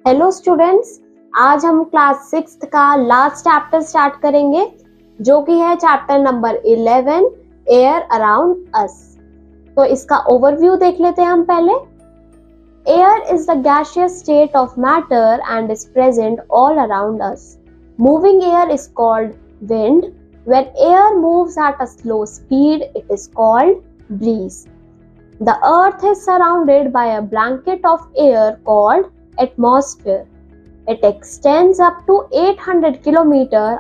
Hello students, आज हम class 6 का लास्ट चैप्टर स्टार्ट करेंगे जो कि है chapter number 11 air around us. तो इसका ओवरव्यू देख लेते हैं हम पहले। Air is the gaseous state of matter and is present all around us. Moving air is called wind. When air moves at a slow speed it is called breeze. The earth is surrounded by a blanket of air called atmosphere. It extends up to 800 km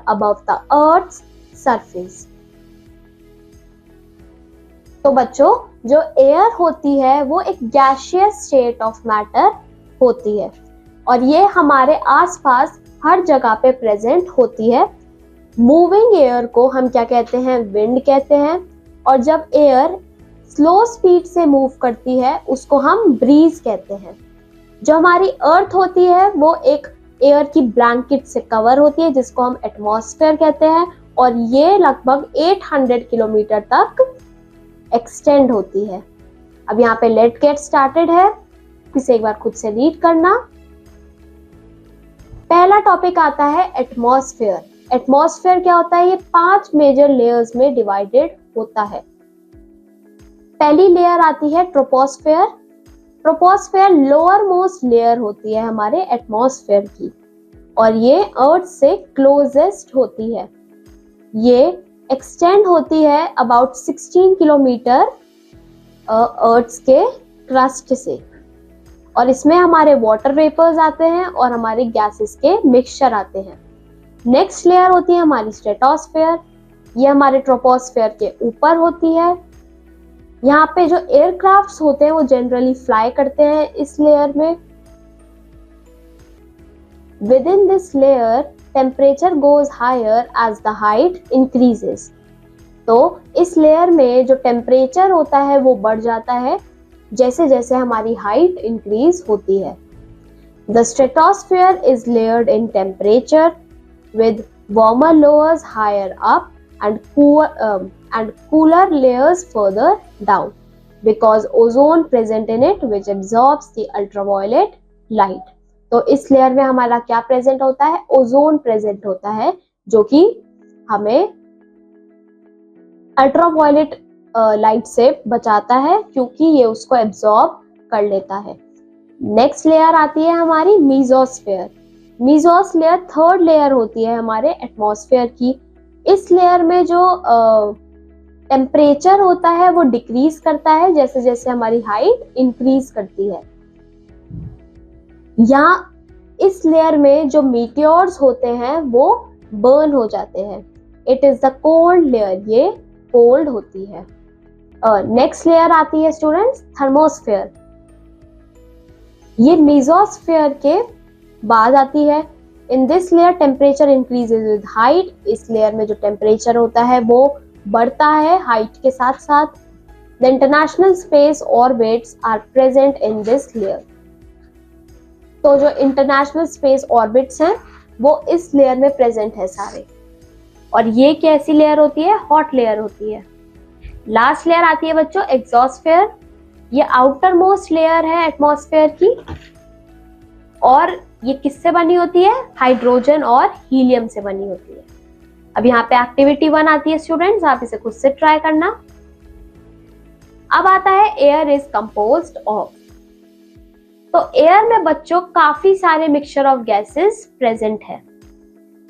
above the earth's surface. तो बच्चों, जो air होती है वो एक gaseous state of matter होती है और ये हमारे आसपास हर जगह पे प्रेजेंट होती है। मूविंग एयर को हम क्या कहते हैं? विंड कहते हैं। और जब एयर स्लो स्पीड से मूव करती है उसको हम ब्रीज कहते हैं। जो हमारी अर्थ होती है वो एक एयर की ब्लैंकेट से कवर होती है जिसको हम एटमॉस्फेयर कहते हैं और ये लगभग 800 किलोमीटर तक एक्सटेंड होती है। अब यहाँ पे लेट गेट स्टार्टेड है, इसे एक बार खुद से रीड करना। पहला टॉपिक आता है एटमॉस्फेयर। एटमॉस्फेयर क्या होता है? ये 5 मेजर लेयर्स में डिवाइडेड होता है। पहली लेयर आती है troposphere. Troposphere lower most layer होती है हमारे एटमॉस्फेयर की और ये अर्थ से क्लोजेस्ट होती है। ये एक्सटेंड होती है अबाउट 16 किलोमीटर अर्थ के क्रस्ट से और इसमें हमारे वाटर वेपर्स आते हैं और हमारे गैसेस के मिक्सचर आते हैं। नेक्स्ट लेयर होती है हमारी स्ट्रेटोस्फेयर। ये हमारे ट्रोपोस्फेयर के ऊपर होती है। यहाँ पे जो एयरक्राफ्ट्स होते हैं वो जनरली फ्लाई करते हैं इस लेयर में। Within this layer temperature goes higher as the height increases. तो इस लेयर में जो टेम्परेचर होता है वो बढ़ जाता है जैसे जैसे हमारी हाइट इंक्रीज होती है। The stratosphere is layered in temperature with warmer layers higher up and cooler layers further down because ozone present in it which absorbs the ultraviolet light। तो इस लेयर में हमारा क्या प्रेजेंट होता है? ओजोन प्रेजेंट होता है जो कि हमें अल्ट्रावायलेट लाइट से बचाता है क्योंकि ये उसको एब्जॉर्ब कर लेता है। नेक्स्ट लेयर आती है हमारी मीजोस्फेयर। मीजोस्फेयर थर्ड लेयर होती है हमारे एटमॉस्फेयर की। इस लेयर में जो टेम्परेचर होता है वो डिक्रीज करता है जैसे जैसे हमारी हाइट इंक्रीज करती है। यहाँ इस लेयर में जो मीटियोर्स होते हैं वो बर्न हो जाते हैं। It is the cold layer, ये कोल्ड होती है। नेक्स्ट लेयर आती है स्टूडेंट्स थर्मोस्फेयर। ये मीजोस्फेयर के बाद आती है। इन this layer temperature increases with height. इस लेयर में जो टेम्परेचर होता है वो बढ़ता है हाइट के साथ साथ। The international space orbits are present in this layer. तो जो इंटरनेशनल स्पेस ऑर्बिट्स हैं वो इस लेयर में प्रेजेंट है सारे। और ये कैसी लेयर होती है? हॉट लेयर होती है। लास्ट लेयर आती है बच्चों एक्सोस्फेयर। ये आउटर मोस्ट लेयर है एटमॉस्फेयर की और ये किससे बनी होती है? हाइड्रोजन और हीलियम से बनी होती है। अब यहाँ पे एक्टिविटी 1 आती है स्टूडेंट्स, आप इसे खुद से ट्राई करना। अब आता है एयर इज कंपोज्ड ऑफ। तो एयर में बच्चों काफी सारे मिक्सचर ऑफ गैसेस प्रेजेंट है।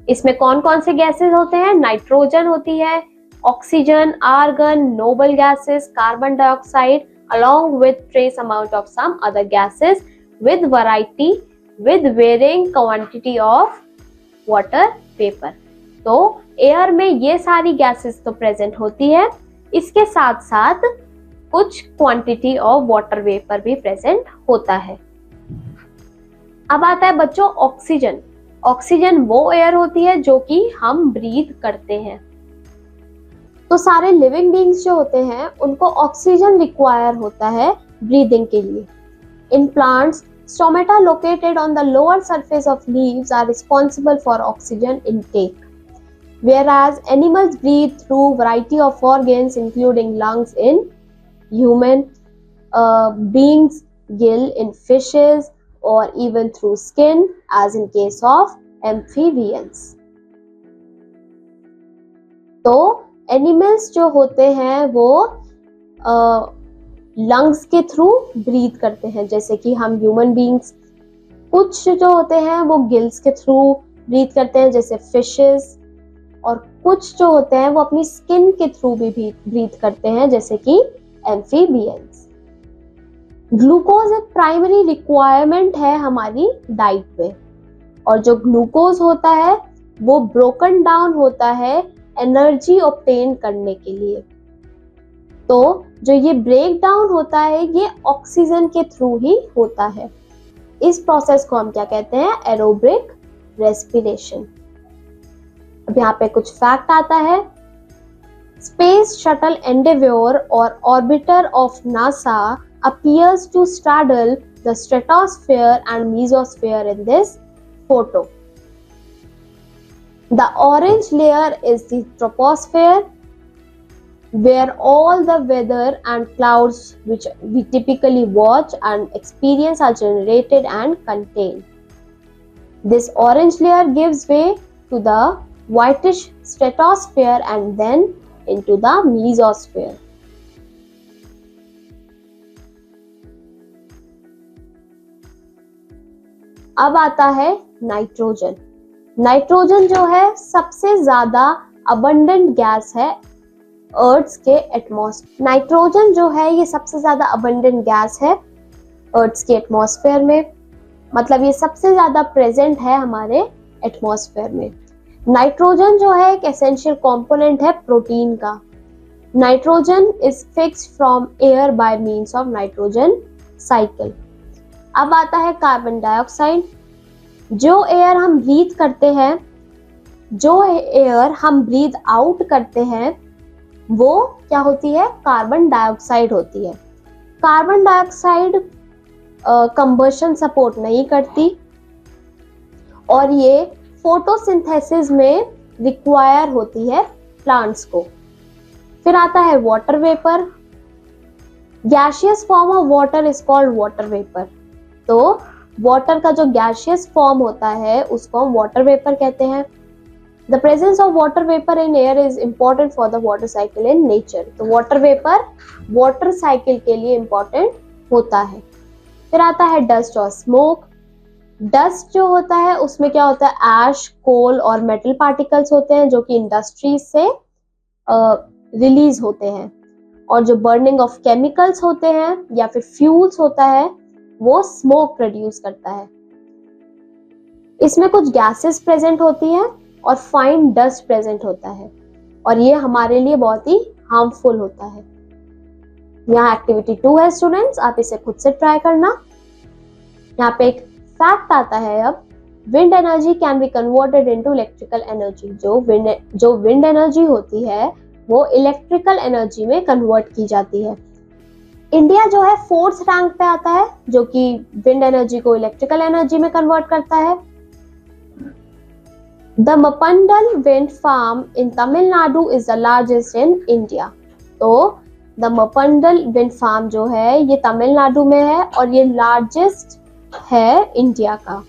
इसमें कौन कौन से गैसेस होते हैं? नाइट्रोजन होती है, oxygen, argon, noble gases, carbon dioxide along with trace amount of some other gases with varying quantity of water vapor। तो एयर में ये सारी गैसेस तो प्रेजेंट होती है, इसके साथ साथ कुछ क्वांटिटी ऑफ वाटर वेपर भी प्रेजेंट होता है। अब आता है बच्चों ऑक्सीजन। ऑक्सीजन वो एयर होती है जो कि हम ब्रीथ करते हैं। तो सारे लिविंग बीइंग्स जो होते हैं उनको ऑक्सीजन रिक्वायर होता है ब्रीदिंग के लिए। In plants stomata located on the lower surface of leaves are responsible for oxygen intake, whereas animals breathe through variety of organs including lungs in human beings, gill in fishes, or even through skin, as in case of amphibians. तो animals जो होते हैं वो lungs के through breathe करते हैं, जैसे कि हम ह्यूमन बीइंग्स। कुछ जो होते हैं वो गिल्स के थ्रू ब्रीथ करते हैं, जैसे फिशेस, और कुछ जो होते हैं वो अपनी स्किन के थ्रू भी ब्रीथ करते हैं, जैसे कि एम्फीबियंस। ग्लूकोज एक प्राइमरी रिक्वायरमेंट है हमारी डाइट में, और जो ग्लूकोज होता है वो ब्रोकन डाउन होता है एनर्जी ऑब्टेन करने के लिए। तो जो ये ब्रेक डाउन होता है ये ऑक्सीजन के थ्रू ही होता है। इस प्रोसेस को हम क्या कहते हैं? Aerobic respiration. अब यहाँ पे कुछ फैक्ट आता है। स्पेस शटल एंडेव्योर और orbiter of NASA appears to straddle the stratosphere and mesosphere in this photo. The orange layer is the troposphere, where all the weather and clouds which we typically watch and experience are generated and contained. This orange layer gives way to the whitish stratosphere and then into the mesosphere. अब आता है nitrogen. Nitrogen जो है सबसे ज्यादा abundant gas है अर्थ के atmosphere. Nitrogen जो है ये सबसे ज्यादा अबंडेंट गैस है अर्थ के एटमॉस्फेयर में, मतलब ये सबसे ज्यादा प्रेजेंट है हमारे एटमॉस्फेयर में। नाइट्रोजन जो है एक एसेंशियल कंपोनेंट है प्रोटीन का। Nitrogen is fixed from air by means of nitrogen cycle. अब आता है कार्बन डाइऑक्साइड। जो एयर हम ब्रीथ करते हैं, जो एयर हम ब्रीथ आउट करते हैं, वो क्या होती है? कार्बन डाइऑक्साइड होती है। कार्बन डाइऑक्साइड कंबशन सपोर्ट नहीं करती और ये फोटोसिंथेसिस में रिक्वायर होती है प्लांट्स को। फिर आता है water vapour. Gaseous form of water is called water vapour. तो वाटर का जो गैसियस फॉर्म होता है उसको हम वाटर वेपर कहते हैं। The presence of water vapour in air is important for the water cycle in nature. तो वाटर वेपर वाटर साइकिल के लिए इंपॉर्टेंट होता है। फिर आता है डस्ट और स्मोक। डस्ट जो होता है उसमें क्या होता है? ऐश, कोल और मेटल पार्टिकल्स होते हैं जो कि इंडस्ट्रीज से रिलीज होते हैं, और जो बर्निंग ऑफ केमिकल्स होते हैं या फिर फ्यूल्स होता है वो स्मोक प्रोड्यूस करता है। इसमें कुछ गैसेस प्रेजेंट होती हैं और फाइन डस्ट प्रेजेंट होता है, और ये हमारे लिए बहुत ही हार्मफुल होता है। यहाँ एक्टिविटी 2 है स्टूडेंट्स, आप इसे खुद से ट्राई करना। यहाँ पे एक फैक्ट आता है अब, wind energy can be converted into electrical energy. जो विंड एनर्जी होती है वो इलेक्ट्रिकल एनर्जी में कन्वर्ट की जाती है। इंडिया जो है 4th रैंक पे आता है जो कि विंड एनर्जी को इलेक्ट्रिकल एनर्जी में कन्वर्ट करता है। The Muppandal wind farm in Tamil Nadu is the largest in India. तो द मपंडल विंड फार्म जो है ये तमिलनाडु में है और ये लार्जेस्ट है इंडिया का।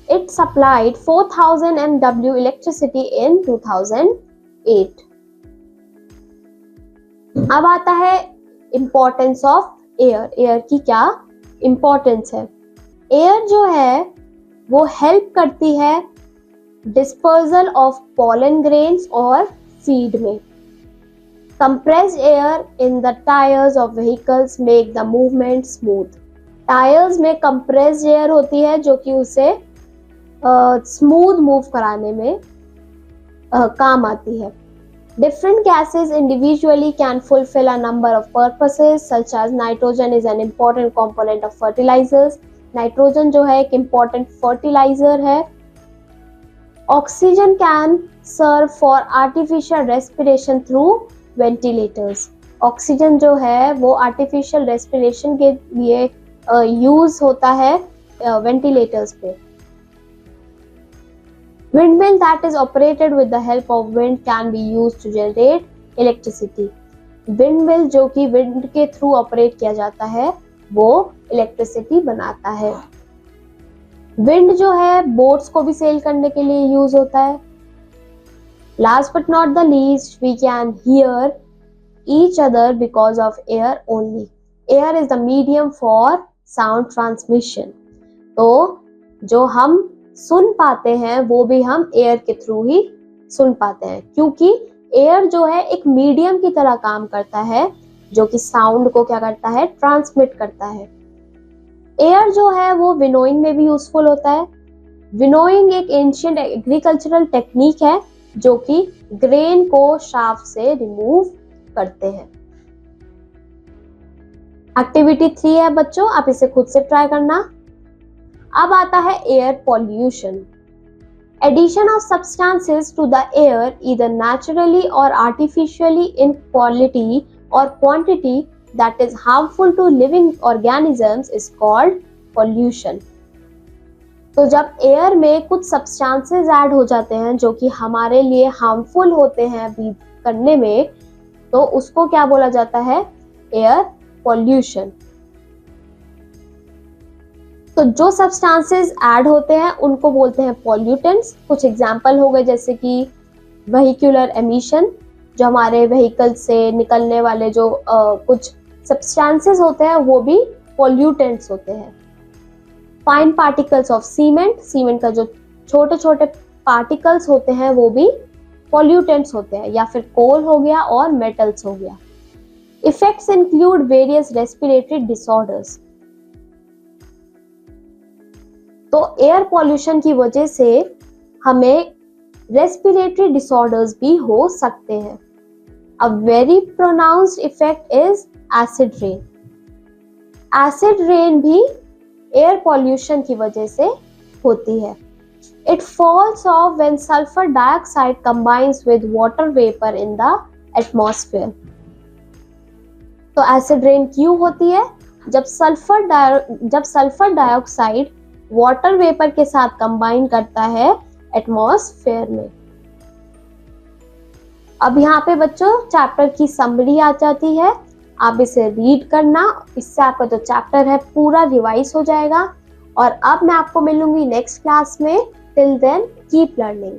It supplied 4000 MW electricity in 2008। अब आता है इंपॉर्टेंस ऑफ एयर। एयर की क्या इंपॉर्टेंस है? एयर जो है वो हेल्प करती है डिस्पर्सल ऑफ पॉलन ग्रेन्स और सीड में। Compressed air in the tyres of vehicles make the movement smooth. Tyres में कंप्रेस्ड एयर होती है जो कि उसे स्मूथ मूव कराने में काम आती है। Different gases individually can fulfill a number of purposes, such as nitrogen is an important component of fertilizers. Nitrogen जो है एक important fertilizer है। Oxygen can serve for artificial respiration through ventilators. Oxygen जो है वो artificial respiration के लिए use होता है ventilators पे। Windmill that is operated with the help of wind can be used to generate electricity. Windmill जो कि wind के थ्रू ऑपरेट किया जाता है वो इलेक्ट्रिसिटी बनाता है। विंड जो है बोट्स को भी सेल करने के लिए यूज होता है। Last but not the least, we can hear each other because of air only. Air is the medium for sound transmission. तो जो हम सुन पाते हैं वो भी हम एयर के थ्रू ही सुन पाते हैं, क्योंकि एयर जो है एक मीडियम की तरह काम करता है जो कि साउंड को क्या करता है, ट्रांसमिट करता है। एयर जो है वो विनोइंग में भी यूजफुल होता है। विनोइंग एक एंशिएंट एग्रीकल्चरल टेक्निक है जो कि ग्रेन को शाफ्ट से रिमूव करते हैं। एक्टिविटी 3 है बच्चों, आप इसे खुद से ट्राई करना। अब आता है air pollution. Addition of substances to the air either naturally or artificially in quality or quantity that is harmful to living organisms is called pollution. तो जब एयर में कुछ सब्सटेंसेस ऐड हो जाते हैं जो कि हमारे लिए हार्मफुल होते हैं ब्रीथ करने में, तो उसको क्या बोला जाता है, एयर पॉल्यूशन। तो जो सब्सटेंसेस ऐड होते हैं उनको बोलते हैं पॉल्यूटेंट्स। कुछ एग्जांपल हो गए जैसे कि व्हीक्यूलर एमिशन, जो हमारे व्हीकल से निकलने वाले जो कुछ सब्सटेंसेस होते हैं वो भी पॉल्यूटेंट्स होते हैं। Fine particles of cement, cement का जो छोटे छोटे पार्टिकल्स होते हैं वो भी पॉल्यूटेंट्स होते हैं, या फिर कोल हो गया और मेटल्स हो गया। Effects include various respiratory disorders. तो एयर पॉल्यूशन की वजह से हमें रेस्पिरेटरी डिसऑर्डर्स भी हो सकते हैं। A very pronounced effect is acid rain. Acid rain भी एयर पॉल्यूशन की वजह से होती है। It falls of when sulphur dioxide combines with water vapour in the atmosphere. तो एसिड रेन क्यों होती है? जब सल्फर डाइऑक्साइड वाटर वेपर के साथ कंबाइन करता है एटमॉस्फेयर में। अब यहाँ पे बच्चों चैप्टर की समरी आ जाती है, आप इसे रीड करना, इससे आपका जो चैप्टर है पूरा रिवाइज हो जाएगा। और अब मैं आपको मिलूंगी नेक्स्ट क्लास में। Till then keep learning.